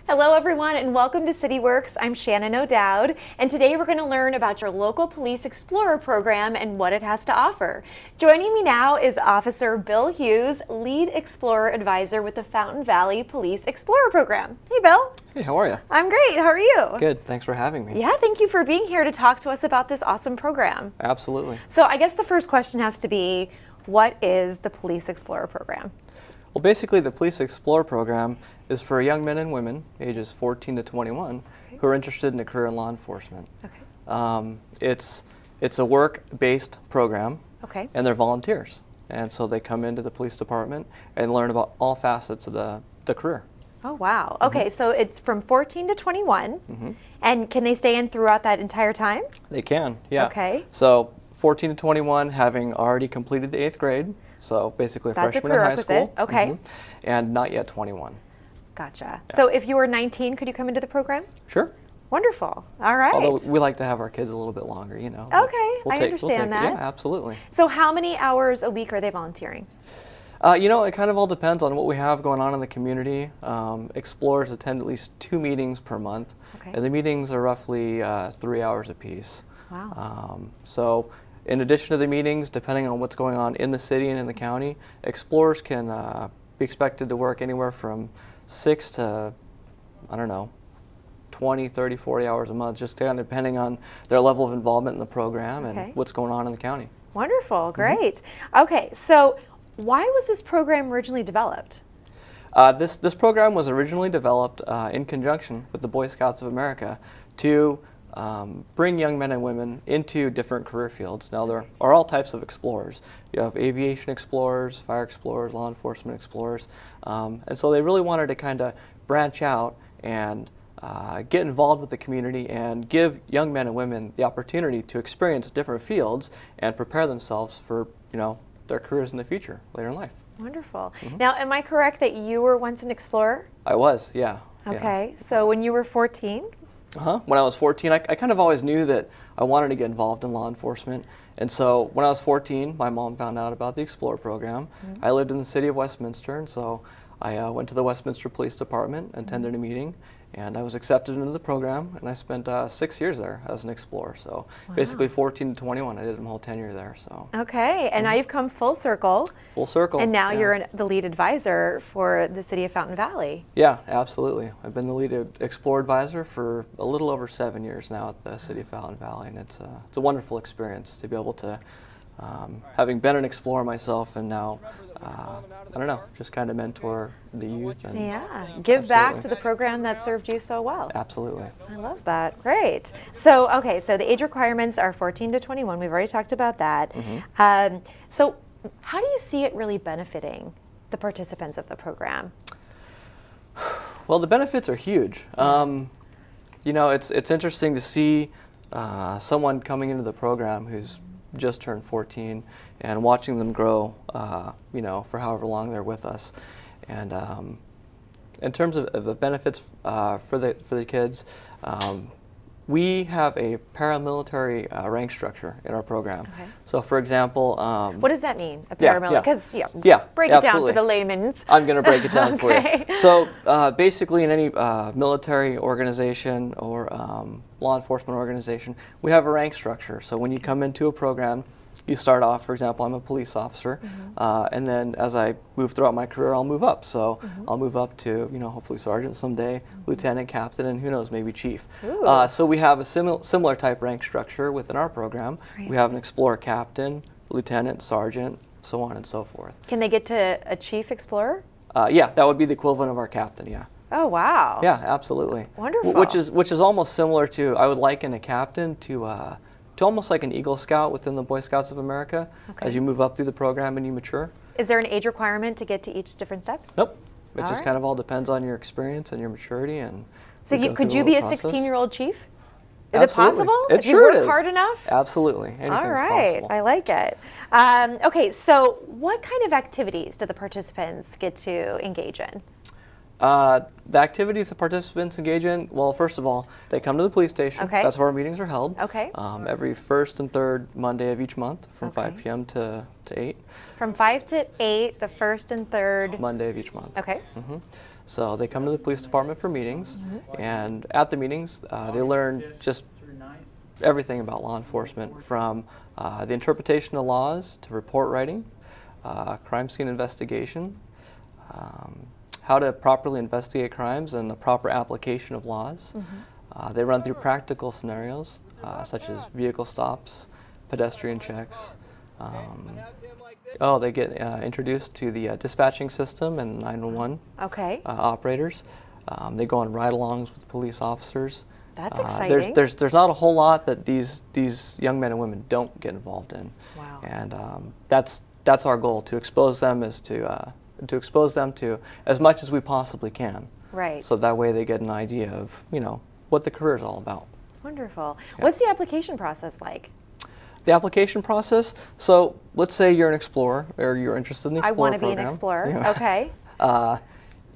Hello everyone and welcome to CityWorks. I'm Shannon O'Dowd and today we're going to learn about your local Police Explorer program and what it has to offer. Joining me now is Officer Bill Hughes, Lead Explorer Advisor with the Fountain Valley Police Explorer program. Hey Bill. Hey, how are you? I'm great. How are you? Good. Thanks for having me. Yeah, thank you for being here to talk to us about this awesome program. Absolutely. So I guess the first question has to be, what is the Police Explorer program? Well, basically the Police Explorer program is for young men and women ages 14 to 21 who are interested in a career in law enforcement. Okay. It's a work-based program, Okay. and they're volunteers. And so they come into the police department and learn about all facets of the career. Oh, wow. Okay, so it's from 14 to 21, and can they stay in throughout that entire time? They can, yeah. Okay. So 14 to 21, having already completed the 8th grade, so basically a That's a freshman in high school. prerequisite. Okay. And not yet 21. Gotcha. So if you were 19, could you come into the program? Sure. Wonderful. All right. Although we like to have our kids a little bit longer, you know. Okay, We'll I take understand it. that. Yeah, absolutely. So how many hours a week are they volunteering? You know, it kind of all depends on what we have going on in the community. Explorers attend at least 2 meetings per month, Okay. and the meetings are roughly 3 hours apiece. Wow. So in addition to the meetings, depending on what's going on in the city and in the county, explorers can be expected to work anywhere from 6 to, I don't know, 20, 30, 40 hours a month, just kind of depending on their level of involvement in the program Okay. and what's going on in the county. Wonderful. Great. Okay, so why was this program originally developed? This program was originally developed in conjunction with the Boy Scouts of America to bring young men and women into different career fields. Now, there are all types of explorers. You have aviation explorers, fire explorers, law enforcement explorers, and so they really wanted to kind of branch out and get involved with the community and give young men and women the opportunity to experience different fields and prepare themselves for, you know, their careers in the future later in life. Wonderful. Now, am I correct that you were once an explorer? I was, yeah. Okay, so when you were 14? When I was 14, I kind of always knew that I wanted to get involved in law enforcement. And so when I was 14, my mom found out about the Explorer program. I lived in the city of Westminster, and so I went to the Westminster Police Department, attended a meeting, and I was accepted into the program, and I spent 6 years there as an explorer. So basically 14 to 21, I did my whole tenure there. So Okay, and now you've come full circle. Full circle. And now yeah. you're the lead advisor for the city of Fountain Valley. Yeah, absolutely. I've been the lead Explorer Advisor for a little over 7 years now at the city of Fountain Valley, and it's a wonderful experience to be able to, having been an explorer myself and now, I don't know, just kind of mentor the youth. And Yeah, give back to the program that served you so well. Absolutely. I love that. Great. So, okay, so the age requirements are 14 to 21. We've already talked about that. So how do you see it really benefiting the participants of the program? Well, the benefits are huge. You know, it's interesting to see someone coming into the program who's just turned 14 and watching them grow, you know, for however long they're with us. And in terms of the benefits for the kids, we have a paramilitary rank structure in our program. Okay. So, for example, What does that mean, a yeah, paramilitary? Because break it down absolutely. for the layman's. I'm going to break it down for Okay. you. So basically in any military organization or law enforcement organization, we have a rank structure. So when you come into a program, you start off, for example, I'm a police officer, and then as I move throughout my career, I'll move up. So I'll move up to, you know, hopefully sergeant someday, lieutenant, captain, and who knows, maybe chief. So we have a similar type rank structure within our program. Great. We have an explorer captain, lieutenant, sergeant, so on and so forth. Can they get to a chief explorer? Yeah, that would be the equivalent of our captain, yeah. Oh, wow. Yeah, absolutely. Wonderful. Which is almost similar to, I would liken a captain to almost like an Eagle Scout within the Boy Scouts of America. Okay. As you move up through the program and you mature. Is there an age requirement to get to each different step? Nope. It All just right. kind of all depends on your experience and your maturity. And So we go could through you be a little process. 16-year-old chief? Is Absolutely. it possible? It if sure you work is. hard enough? Absolutely. Anything's All right, possible. I like it. Okay, so what kind of activities do the participants get to engage in? The activities the participants engage in, well, first of all, they come to the police station. Okay. That's where our meetings are held. Okay. Every first and third Monday of each month from Okay. 5 p.m. to 8. From 5 to 8, the first and third. Monday of each month. Okay. So they come to the police department for meetings, and at the meetings, they learn just everything about law enforcement, from the interpretation of laws to report writing, crime scene investigation, how to properly investigate crimes and the proper application of laws. They run through practical scenarios such as vehicle stops, pedestrian checks. They get introduced to the dispatching system and 911 operators. They go on ride-alongs with police officers. That's exciting. There's not a whole lot that these young men and women don't get involved in. Wow. And that's our goal, to expose them to as much as we possibly can. Right. So that way they get an idea of what the career is all about. Wonderful. Yeah. What's the application process like? The application process. So let's say you're an explorer, or you're interested in the I Explorer want to be an program. explorer. Yeah. Okay.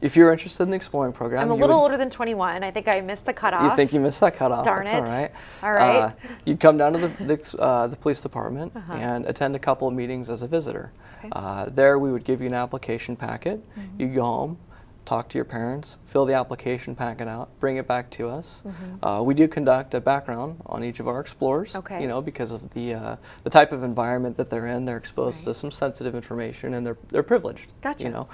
If you're interested in the exploring program, I'm a little older than 21. I think I missed the cutoff. You think you missed that cutoff? Darn That's it. all right. All right. You'd come down to the police department and attend a couple of meetings as a visitor. Okay. There we would give you an application packet. You'd go home, talk to your parents, fill the application packet out, bring it back to us. We do conduct a background on each of our explorers. Okay. Because of the type of environment that they're in. They're exposed to some sensitive information, and they're privileged. Gotcha.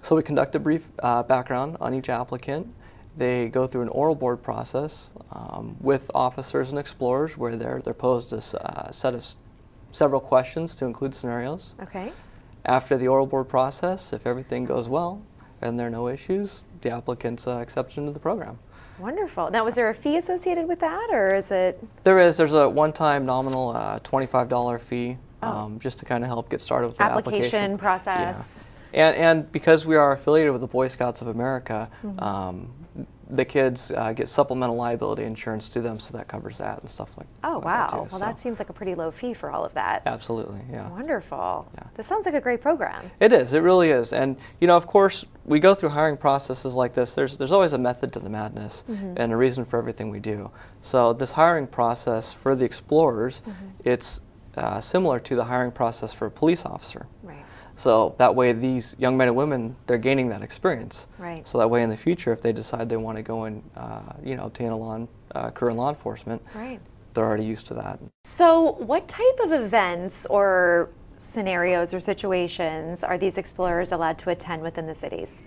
So we conduct a brief background on each applicant. They go through an oral board process with officers and explorers, where they're posed a set of several questions to include scenarios. Okay. After the oral board process, if everything goes well and there are no issues, the applicant's accepted into the program. Wonderful. Now, was there a fee associated with that, or is it? There's a one-time nominal $25 fee just to kind of help get started with the application process. Yeah. And because we are affiliated with the Boy Scouts of America, the kids get supplemental liability insurance to them, so that covers that and stuff like that. Oh, wow. That too, well, so. that seems like a pretty low fee for all of that. Absolutely, yeah. Wonderful. Yeah. This sounds like a great program. It is. It really is. And, of course, we go through hiring processes like this. There's always a method to the madness and a reason for everything we do. So this hiring process for the explorers, it's similar to the hiring process for a police officer. Right. So that way these young men and women, they're gaining that experience. Right. So that way in the future, if they decide they want to go and, obtain a career in law enforcement, Right. they're already used to that. So what type of events or scenarios or situations are these explorers allowed to attend within the cities?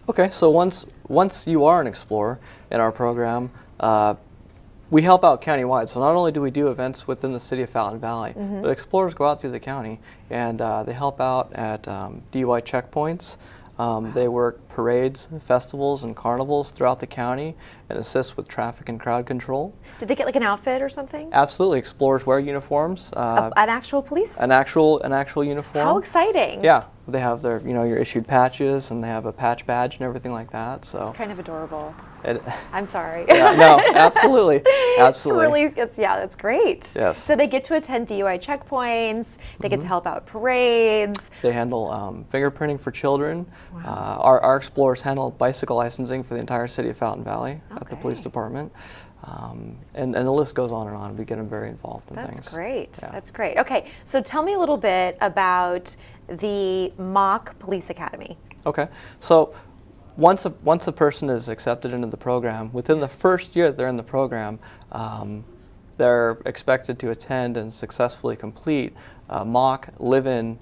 Okay, so once you are an explorer in our program, we help out countywide. So not only do we do events within the city of Fountain Valley, but explorers go out through the county, and they help out at DUI checkpoints. They work parades, festivals, and carnivals throughout the county and assist with traffic and crowd control. Did they get like an outfit or something? Absolutely. Explorers wear uniforms. An actual police? An actual uniform. How exciting. Yeah. They have their, your issued patches, and they have a patch badge and everything like that. So It's kind of adorable. it, I'm sorry. yeah, no, absolutely. Absolutely. That's great. Yes. So they get to attend DUI checkpoints, they get to help out parades. They handle fingerprinting for children. Our explorers handle bicycle licensing for the entire city of Fountain Valley at the police Okay. department. And the list goes on and on. We get them very involved in things. That's great. Yeah. That's great. Okay, so tell me a little bit about the mock police academy. Okay, so once a person is accepted into the program, within the first year that they're in the program, they're expected to attend and successfully complete a mock live-in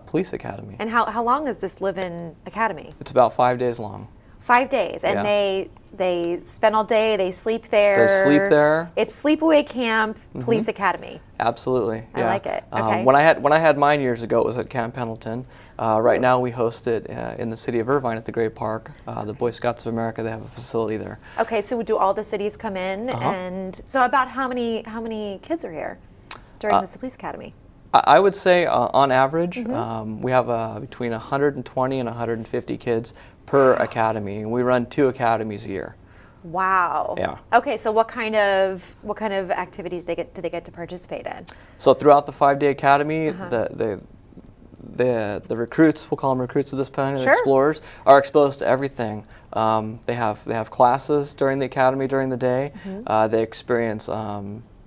police academy. And how long is this live-in academy? It's about 5 days long. 5 days, and Yeah. they spend all day. They sleep there. They sleep there. It's sleepaway camp, police academy. Absolutely, I yeah. like it. Okay. When I had mine years ago, it was at Camp Pendleton. Right now, we host it in the city of Irvine at the Great Park. The Boy Scouts of America, they have a facility there. Okay, so do all the cities come in? And so about how many kids are here during this police academy? I would say, on average, we have between 120 and 150 kids per academy. We run 2 academies a year. Wow. Yeah. Okay, so what kind of activities do they get to participate in? So throughout the 5-day academy, the recruits, we'll call them recruits at this point, the Sure. explorers, are exposed to everything. They have classes during the academy during the day. They experience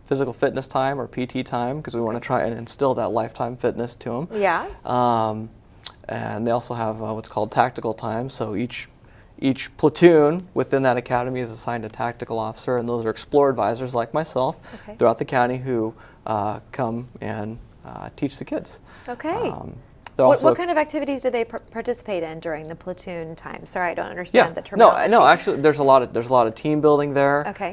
physical fitness time, or PT time, because we want to try and instill that lifetime fitness to them. Yeah. And they also have what's called tactical time. So each platoon within that academy is assigned a tactical officer, and those are Explorer advisors like myself throughout the county who come and teach the kids. Okay. What kind of activities do they participate in during the platoon time? Sorry, I don't understand the terminology. No, actually, there's a lot of team building there. Okay.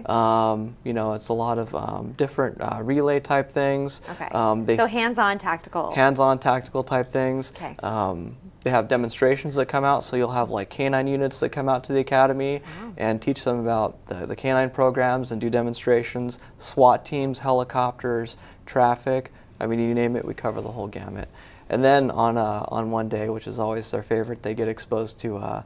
You know, it's a lot of different relay type things. Okay. So hands-on tactical. Hands-on tactical type things. Okay. They have demonstrations that come out, so you'll have like canine units that come out to the academy and teach them about the canine programs and do demonstrations. SWAT teams, helicopters, traffic. I mean, you name it, we cover the whole gamut. And then on one day, which is always their favorite, they get exposed to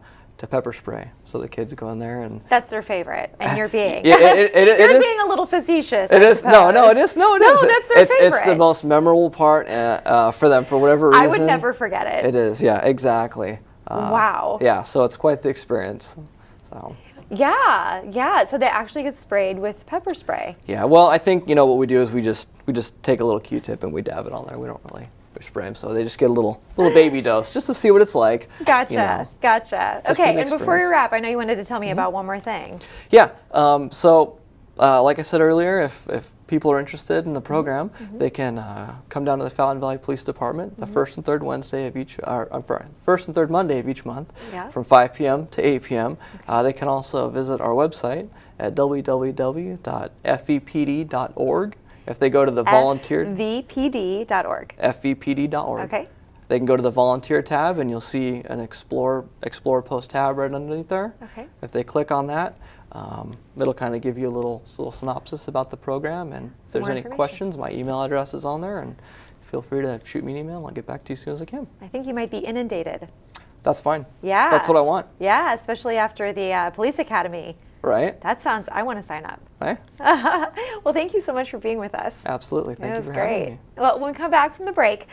pepper spray. So the kids go in there and that's their favorite, and you're being it you're is being a little facetious. It is no, it is. No, that's their favorite. It's the most memorable part for them for whatever reason. I would never forget it. It is, yeah, exactly. Wow. Yeah, so it's quite the experience. So. Yeah. So they actually get sprayed with pepper spray. Yeah. Well, I think what we do is we just take a little Q-tip and we dab it on there. We don't really spray them, so they just get a little baby dose just to see what it's like. Gotcha. Okay, and before you wrap, I know you wanted to tell me about one more thing. Yeah. So, like I said earlier, if people are interested in the program, they can come down to the Fountain Valley Police Department the first and third Wednesday of first and third Monday of each month, from 5 p.m. to 8 p.m. They can also visit our website at www.fvpd.org. If they go to the volunteer fvpd.org. fvpd.org. Okay. They can go to the volunteer tab and you'll see an explore post tab right underneath there. Okay. If they click on that, it'll kind of give you a little synopsis about the program, and if there's any questions, my email address is on there, and feel free to shoot me an email and I'll get back to you as soon as I can. I think you might be inundated. That's fine. Yeah. That's what I want. Yeah, especially after the police academy. Right. I want to sign up. Right. Well, thank you so much for being with us. Absolutely. Thank you for having me. It was great. Well, when we come back from the break,